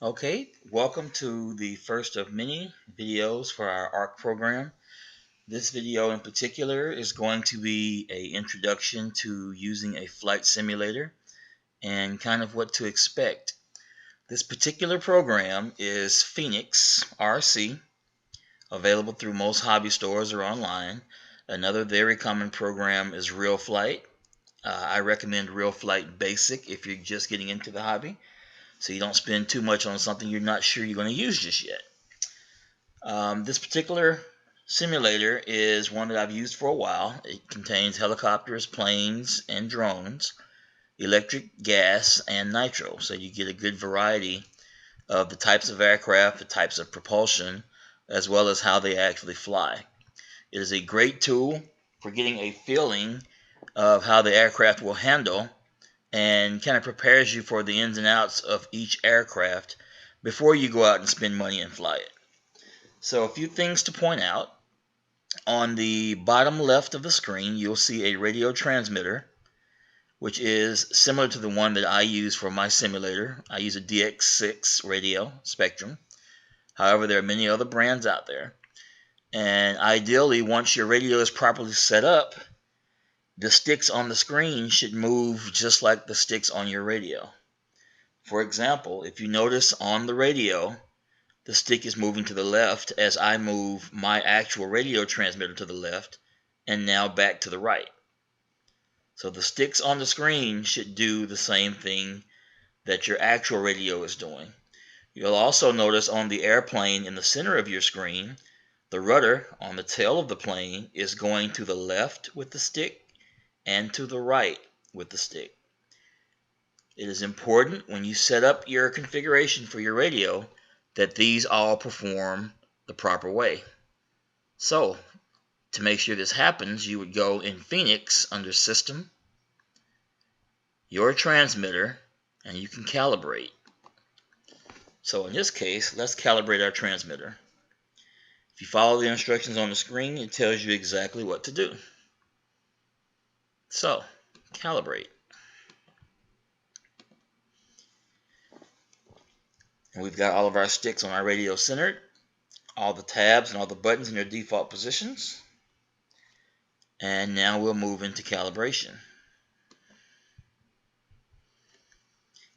Okay, welcome to the first of many videos for our ARC program. This video in particular is going to be an introduction to using a flight simulator and kind of what to expect. This particular program is Phoenix RC, available through most hobby stores or online. Another very common program is RealFlight. I recommend RealFlight Basic if you're just getting into the hobby, so you don't spend too much on something you're not sure you're going to use just yet. This particular simulator is one that I've used for a while. It contains helicopters, planes, and drones, electric, gas, and nitro. So you get a good variety of the types of aircraft, the types of propulsion, as well as how they actually fly. It is a great tool for getting a feeling of how the aircraft will handle and kind of prepares you for the ins and outs of each aircraft before you go out and spend money and fly it. So a few things to point out. On the bottom left of the screen, you'll see a radio transmitter, which is similar to the one that I use for my simulator. I use a DX6 radio Spectrum. However, there are many other brands out there. And ideally, once your radio is properly set up, the sticks on the screen should move just like the sticks on your radio. For example, if you notice on the radio, the stick is moving to the left as I move my actual radio transmitter to the left and now back to the right. So the sticks on the screen should do the same thing that your actual radio is doing. You'll also notice on the airplane in the center of your screen, the rudder on the tail of the plane is going to the left with the stick and to the right with the stick. It is important when you set up your configuration for your radio that these all perform the proper way. So, to make sure this happens, you would go in Phoenix under System, your transmitter, and you can calibrate. So in this case, let's calibrate our transmitter. If you follow the instructions on the screen, it tells you exactly what to do. So, calibrate. And we've got all of our sticks on our radio centered, all the tabs and all the buttons in their default positions. And now we'll move into calibration.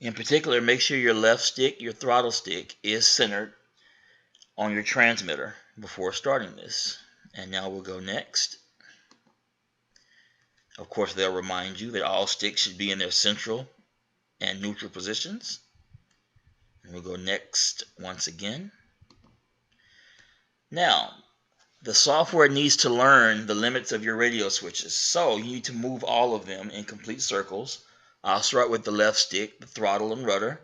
In particular, make sure your left stick, your throttle stick, is centered on your transmitter before starting this. And now we'll go next. Of course, they'll remind you that all sticks should be in their central and neutral positions. And we'll go next once again. Now, the software needs to learn the limits of your radio switches, so you need to move all of them in complete circles. I'll start with the left stick, the throttle and rudder,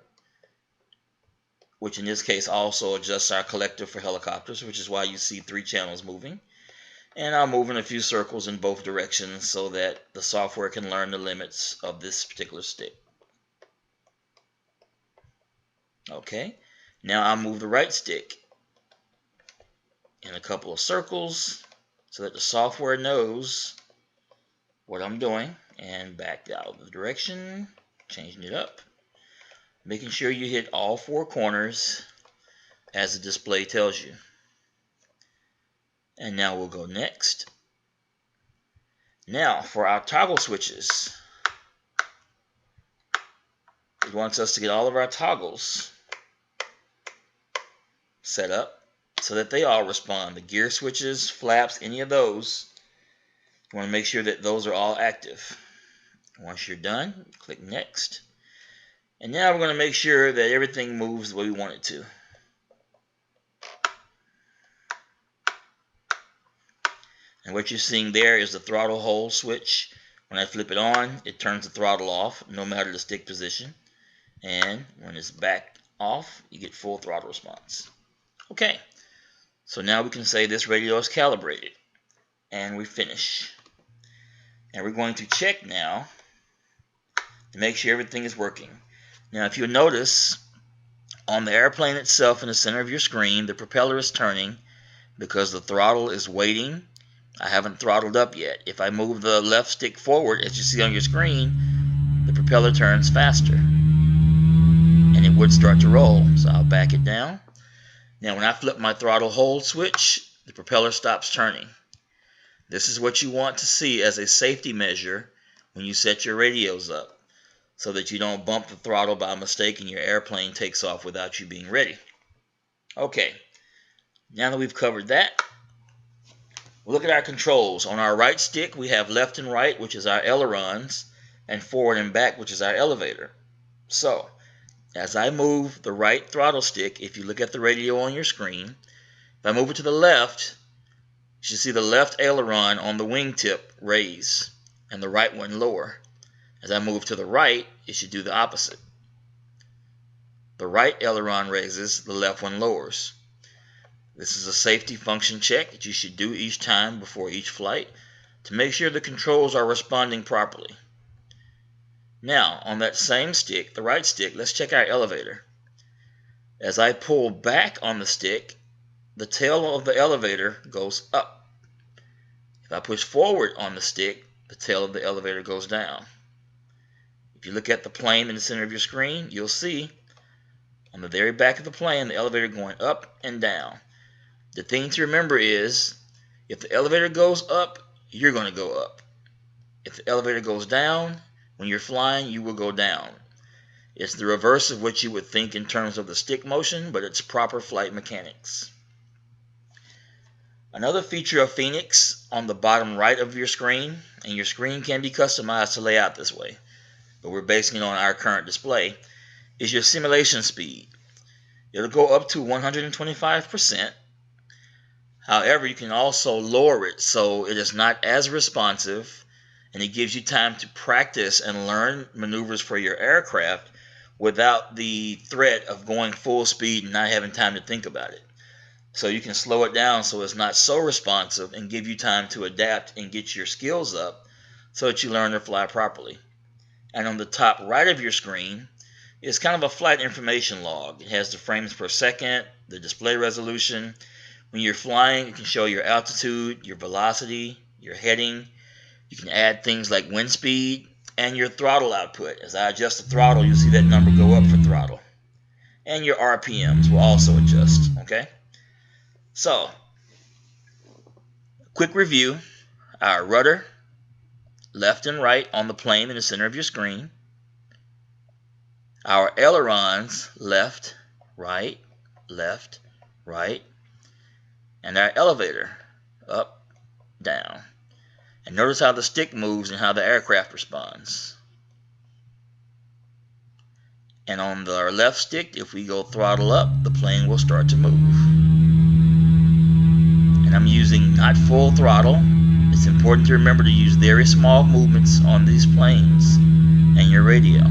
which in this case also adjusts our collector for helicopters, which is why you see 3 channels moving. And I'll move in a few circles in both directions so that the software can learn the limits of this particular stick. Okay, now I'll move the right stick in a couple of circles so that the software knows what I'm doing, and back out of the direction, changing it up, making sure you hit all 4 corners as the display tells you. And now we'll go next. Now for our toggle switches, it wants us to get all of our toggles set up so that they all respond. The gear switches, flaps, any of those, you want to make sure that those are all active. Once you're done, click next. And now we're going to make sure that everything moves the way we want it to. And what you're seeing there is the throttle hold switch. When I flip it on, it turns the throttle off, no matter the stick position. And when it's back off, you get full throttle response. Okay, so now we can say this radio is calibrated. And we finish. And we're going to check now to make sure everything is working. Now, if you'll notice, on the airplane itself in the center of your screen, the propeller is turning because the throttle is waiting. I haven't throttled up yet. If I move the left stick forward, as you see on your screen, the propeller turns faster and it would start to roll. So I'll back it down. Now when I flip my throttle hold switch, the propeller stops turning. This is what you want to see as a safety measure when you set your radios up, so that you don't bump the throttle by mistake and your airplane takes off without you being ready. Okay, now that we've covered that, we'll look at our controls. On our right stick, we have left and right, which is our ailerons, and forward and back, which is our elevator. So, as I move the right throttle stick, if you look at the radio on your screen, if I move it to the left, you should see the left aileron on the wingtip raise and the right one lower. As I move to the right, it should do the opposite. The right aileron raises, the left one lowers. This is a safety function check that you should do each time before each flight to make sure the controls are responding properly. Now, on that same stick, the right stick, let's check our elevator. As I pull back on the stick, the tail of the elevator goes up. If I push forward on the stick, the tail of the elevator goes down. If you look at the plane in the center of your screen, you'll see on the very back of the plane, the elevator going up and down. The thing to remember is, if the elevator goes up, you're going to go up. If the elevator goes down, when you're flying, you will go down. It's the reverse of what you would think in terms of the stick motion, but it's proper flight mechanics. Another feature of Phoenix on the bottom right of your screen, and your screen can be customized to lay out this way, but we're basing it on our current display, is your simulation speed. It'll go up to 125%. However, you can also lower it so it is not as responsive, and it gives you time to practice and learn maneuvers for your aircraft without the threat of going full speed and not having time to think about it. So you can slow it down so it's not so responsive and give you time to adapt and get your skills up so that you learn to fly properly. And on the top right of your screen is kind of a flight information log. It has the frames per second, the display resolution. When you're flying, it can show your altitude, your velocity, your heading. You can add things like wind speed and your throttle output. As I adjust the throttle, you'll see that number go up for throttle. And your RPMs will also adjust, okay? So, quick review. Our rudder, left and right on the plane in the center of your screen. Our ailerons, left, right, and our elevator, up, down. And notice how the stick moves and how the aircraft responds. And on the left stick, if we go throttle up, the plane will start to move. And I'm using not full throttle. It's important to remember to use very small movements on these planes and your radio.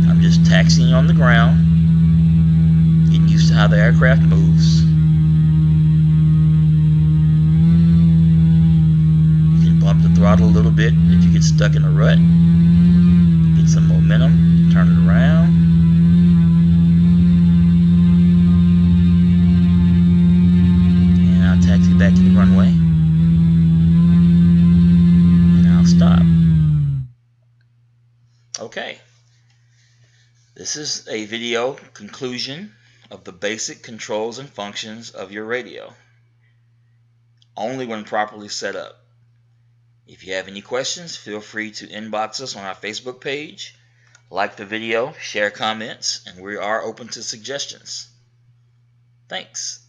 I'm just taxiing on the ground, getting used to how the aircraft moves. You can bump the throttle a little bit if you get stuck in a rut. Get some momentum, turn it around. And I'll taxi back to the runway. And I'll stop. Okay. This is a video conclusion of the basic controls and functions of your radio, only when properly set up. If you have any questions, feel free to inbox us on our Facebook page, like the video, share comments, and we are open to suggestions. Thanks.